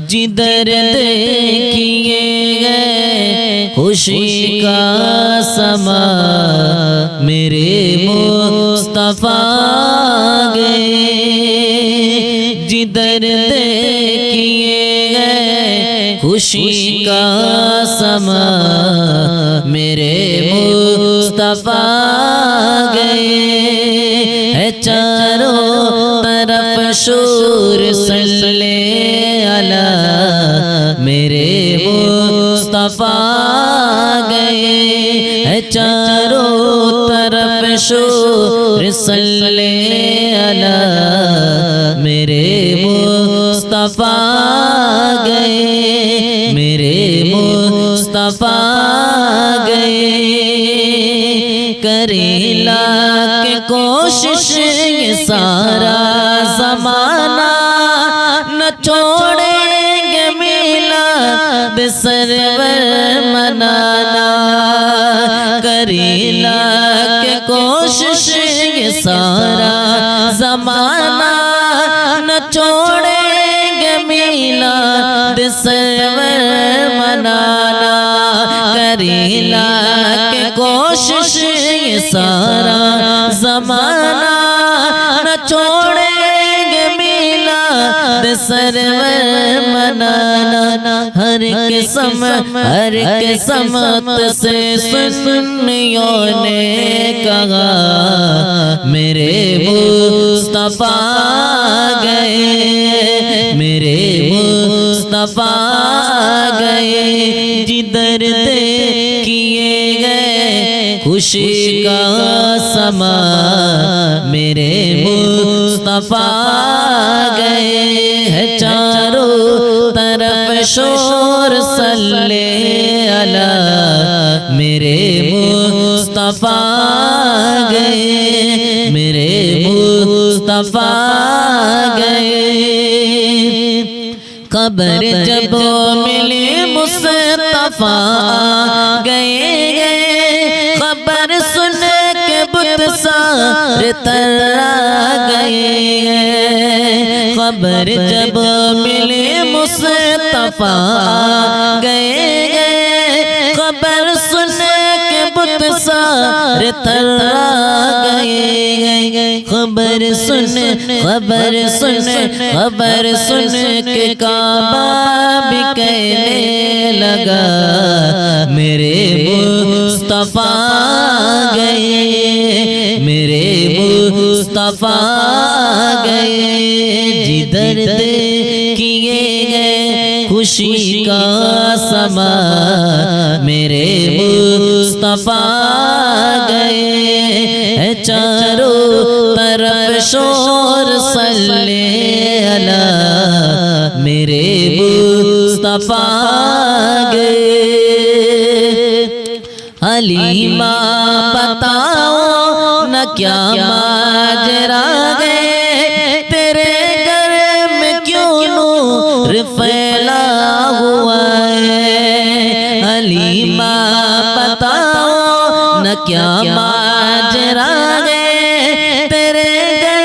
جدھر دیکھیے گئے خوشی کا سما میرے مصطفیٰ گئے، جدھر دیکھیے گئے خوشی کا سما میرے مصطفیٰ گئے، ہے چاروں طرف شور صلی علی میرے مصطفیٰ گئے، ہے چاروں طرف شور صلی علی میرے مصطفیٰ گئے، میرے مصطفیٰ گئے، کرے لاکھ کوشش یہ سارا زمانہ نہ چھوڑیں گے میلاد سرور منانا، کرے لاکھ کوشش یہ سارا زمانہ نہ چھوڑیں گے میلاد سرور منانا، کرے لاکھ کوشش یہ سارا زمانہ نہ چھوڑیں گے میلاد سرور منانا، ہر قسمت سے سنیوں نے کہا میرے مصطفیٰ گئے، میرے مصطفیٰ گئے، جدھر دیکھیے گئے خوشی کا سما میرے مصطفیٰ گئے، ہے چاروں طرف شور صلی علی میرے مصطفیٰ گئے، میرے مصطفیٰ گئے، قبر جب ملے مصطفیٰ گئے، خبر سن کے بت سارے ترا گئے، خبر جب ملے مصطفیٰ گئے، خبر سن کے بت سارے ترا گئے، خبر سن کے کعبہ بھی کہنے لگا میرے مصطفیٰ گئے، میرے مصطفیٰ گئے، جدھر دیکھیے گئے خوشی کا سما میرے مصطفیٰ گئے، ہے چاروں طرف شور صلی علی میرے مصطفیٰ گئے، حلیمہ بتاؤ نہ کیا ماجرا گئے، تیرے گھر میں کیوں نور پھیلا ہوا ہے، حلیمہ بتاؤ نہ کیا ماجرا گئے، تیرے گھر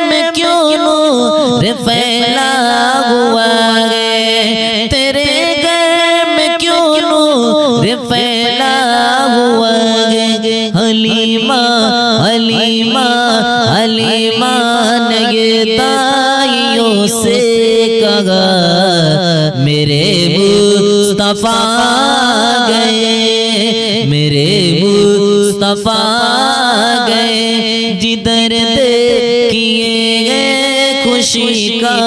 میں کیوں نور پھیلا ہوا ہے، تیرے گھر میں کیوں نور پھیلا ہوا ہے، حلیمہ نے یہ دائیوں سے کہا میرے مصطفیٰ گئے، میرے مصطفیٰ گئے، جدھر دیکھیے گئے خوشی کا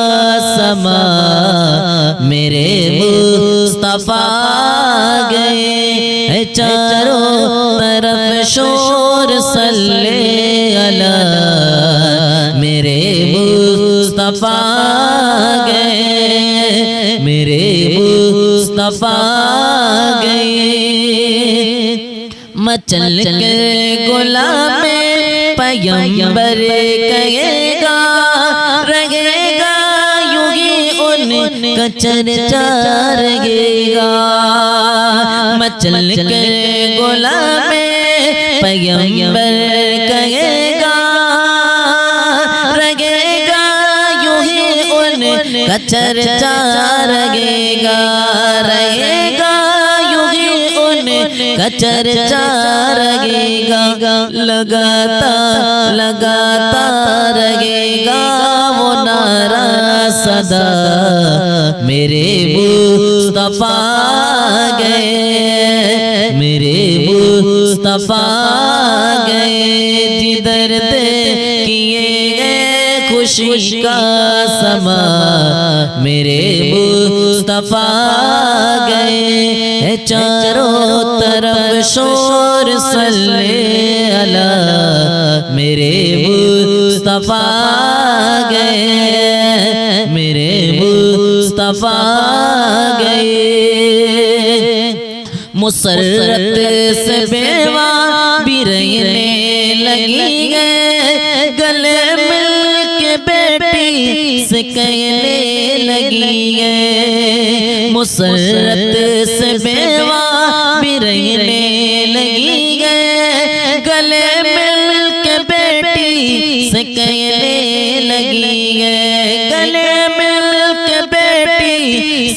سما میرے مصطفیٰ گئے، ہے چاروں طرف شور صلی علی میرے مصطفیٰ گئے، میرے مصطفیٰ گئے، مچل کے غلام پیغمبر کہے گا، رہے گا یوں ہی ان کا چرچا رہے گا، مچل کے غلام پیغمبر کہے گا، رہے گا یوں ہی ان کا چرچا رہے گا یوں ہی ان کا چرچا رہے گا لگاتا رہے گا وہ نعرہ صدا میرے مصطفیٰ گئے جدھر دیکھیے گئے خوشی کا سما میرے مصطفیٰ گئے چاروں طرف شور صلی علی میرے مصطفیٰ گئے مسرت سے بیوہ بھی رہنے لگی گئے گلے مل کے بیٹی سے کہنے لگی گئے مسرت سے بیوہ بھی رہنے لگی گئے گلے مل کے بیٹی سے کہنے لگی گئے گلے مل کے بیٹی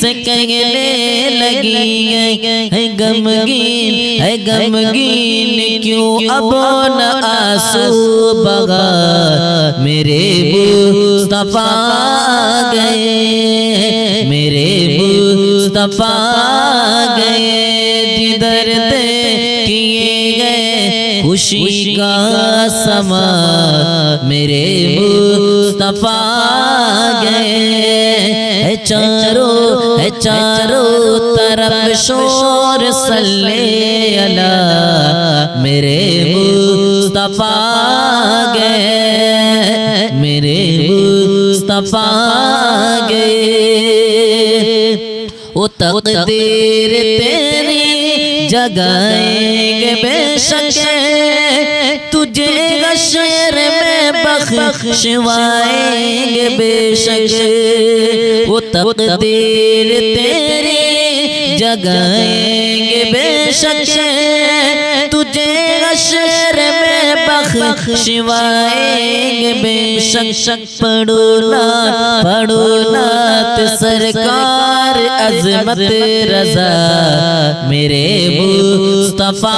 سے کہنے لگی گئے غمگین کیوں اب نہ آنسو بہا میرے مصطفیٰ گئے جدھر دیکھیے گئے خوشی کا سما میرے مصطفیٰ گئے چاروں طرف شور صلی علی میرے مصطفیٰ گئے وہ تقدیر تیری جگائیں گے بے شک تجھے حشر میں بخشوائیں گے بے شک وہ تقدیر تیری جگائیں گے بے شک تجھے حشر میں بخشوائیں گے بے شک پڑھو نعت سرکار عظمت رضا میرے مصطفیٰ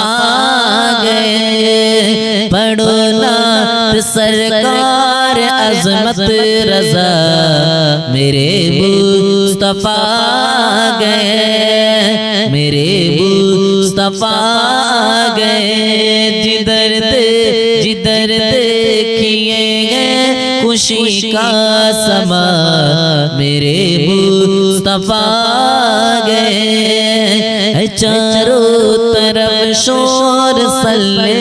گئے پڑھو نعت سرکار عظمت رضا میرے مصطفیٰ گئے جدھر دیکھیے گئے خوشی کا سما میرے مصطفیٰ گئے چاروں طرف شور صلی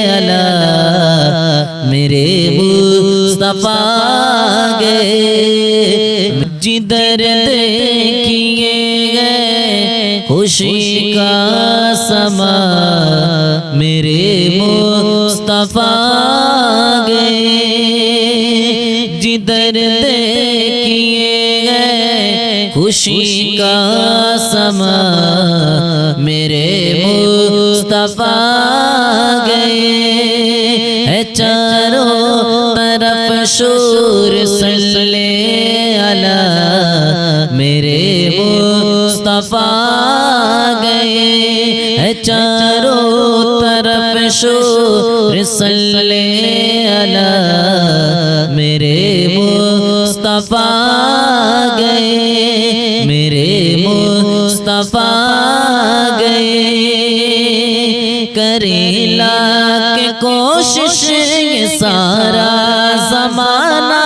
علی میرے مصطفیٰ گئے جدھر دیکھیے گئے خوشی کا سما میرے مصطفیٰ گئے جدھر دیکھیے گئے خوشی کا سما میرے مصطفیٰ گئے چاروں طرف شور صلی علی میرے مصطفیٰ گئے چاروں طرف شور صلی علی میرے مصطفیٰ گئے کرے لاکھ کوشش یہ سارا زمانہ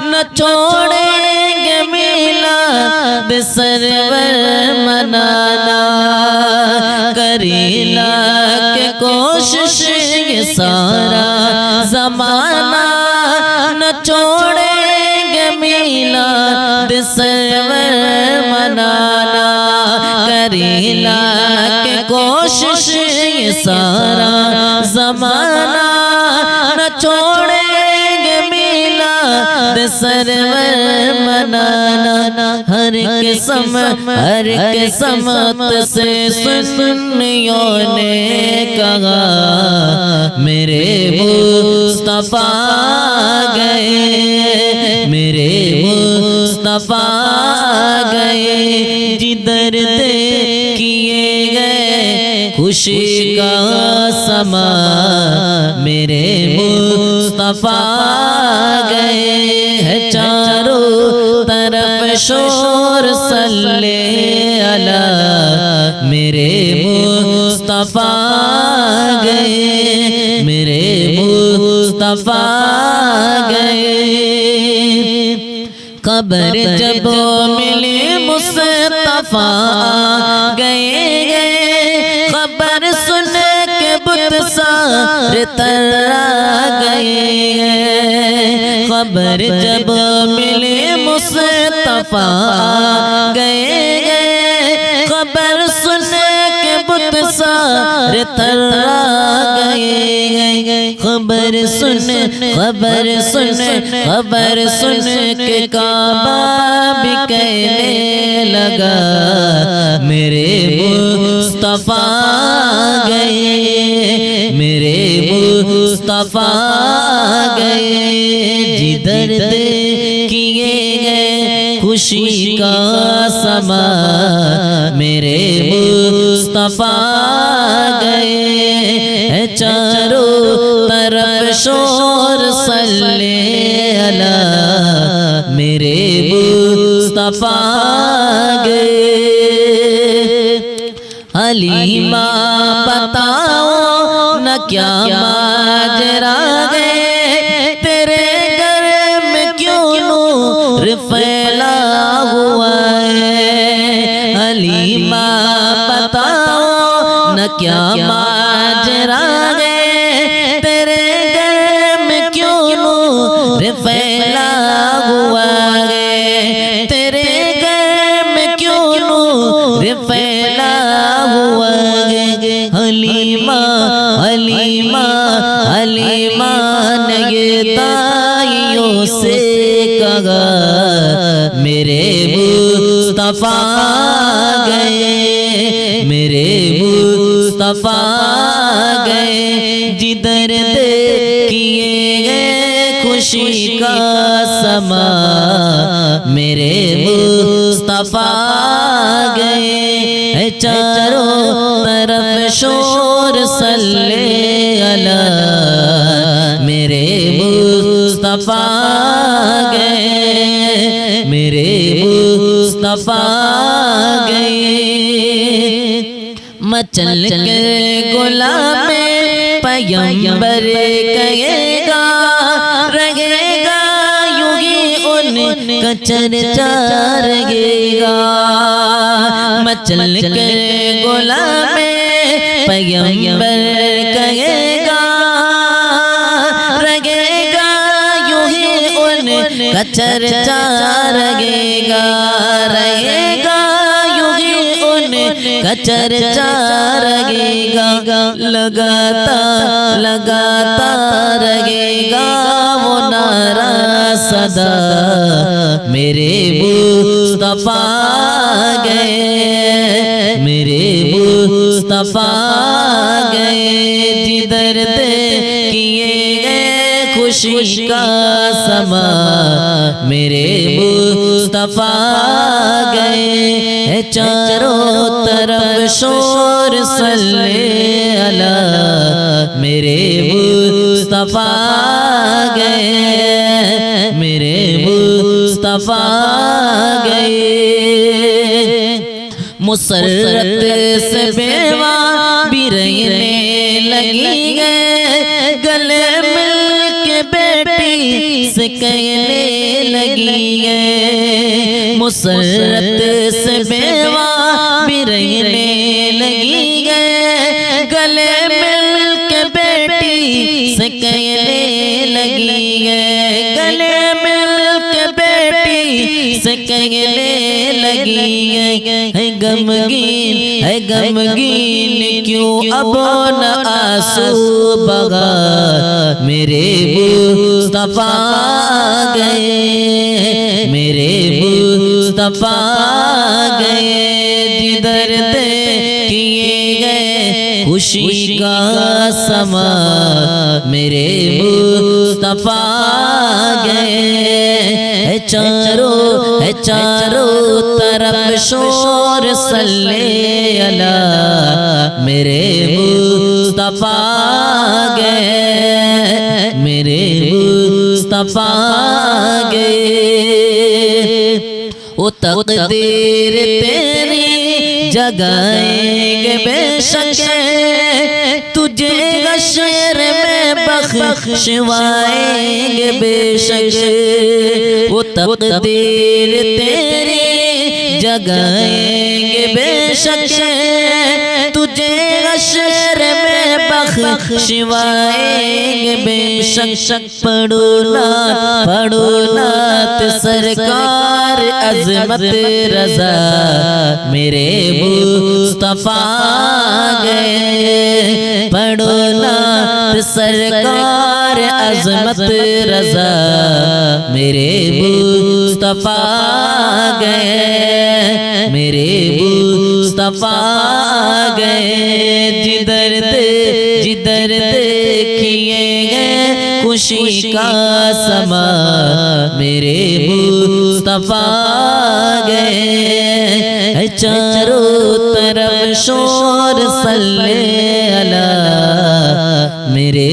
نہ چھوڑیں گے میلاد سرور منانا کرے لاکھ کوشش یہ سارا زمانہ نہ چھوڑیں گے میلاد سرور منانا کرے لاکھ کوشش یہ سارا زمانہ نہ چھوڑیں گے میلاد سرور منانا ہر قسمت سے سنیوں نے کہا میرے مصطفیٰ گئے مصطفیٰ گئے جدھر کیے گئے خوشی کا سما میرے مصطفیٰ گئے ہے چاروں طرف شور صلی علی میرے مصطفیٰ گئے میرے مصطفیٰ گئے قبر جب ملے مصطفیٰ گئے خبر سن کے بت سارے تر گئے خبر جب ملے مصطفیٰ گئے خبر سن کے بت سارے تر گئے خبر سن کے کعبہ بھی کہنے لگا میرے مصطفیٰ گئے میرے مصطفیٰ گئے جدھر کیے گئے خوشی کا سما میرے مصطفیٰ گئے چاروں طرف شور صلی علی میرے مصطفیٰ گئے حلیمہ بتاؤ نہ کیا ماجرا گئے تیرے گھر میں کیوں نور پھیلا ہوا ہے حلیمہ بتاؤ نہ کیا ماجرا گئے تیرے گھر میں کیوں نور پھیلا ہوا ہے تیرے گھر میں کیوں نور پھیلا ہوا ہے حلیمہ نے یہ دائیوں سے کہا میرے مصطفیٰ گئے میرے مصطفیٰ گئے جدھر کیے گئے خوشی کا سما میرے مصطفیٰ گئے چاروں طرف شور صلی علی میرے مصطفیٰ گئے میرے مصطفیٰ گئے مچل کے غلام پیغمبر کہے گا رہے گا یوں ہی ان کا چرچا رہے گا مچل کے غلام پیغمبر کہے گا رہے گا یوں ہی ان کا چرچا رہے گا یوں ہی ان کا چرچا رہے گا لگاتا رہے گا وہ نعرہ صدا میرے مصطفیٰ گئے میرے مصطفیٰ گئے جدھر کیے گئے خوشی کا سما میرے مصطفیٰ گئے چاروں طرف شور صلی علی میرے مصطفیٰ گئے میرے مصطفیٰ گئے مسرت سے بیوہ بھی رہنے لگی گئے گلے مل کے بیٹی سے کہنے لگی گئے مسرت سے بیوہ بھی رہنے لگی گئے گلے مل کے بیٹی سے کہنے لگی گئے گلے مل کے بیٹی سے کہنے لگی ہے غمگین کیوں اب نہ آنسو بہا میرے مصطفیٰ گئے میرے مصطفیٰ گئے جدھر کیے گئے خوشی کا سما میرے مصطفیٰ گئے ہے چاروں طرف شور صلی اللہ میرے مصطفیٰ گئے میرے مصطفیٰ گئے وہ تقدیر تیری جگائیں گے بے شک تجھے حشر میں بخشوائیں گے بے شک وہ تقدیر تیری جگائیں گے بے شک تجھے حشر میں بخشوائیں گے بے شک پڑھو نعت سرکار عظمت رضا میرے مصطفیٰ گئے پڑھو نعت سرکار عظمت رضا میرے مصطفیٰ گئے میرے مصطفیٰ گئے جدھر دیکھیے گئے خوشی کا سما میرے مصطفیٰ گئے چاروں طرف شور صلی اللہ میرے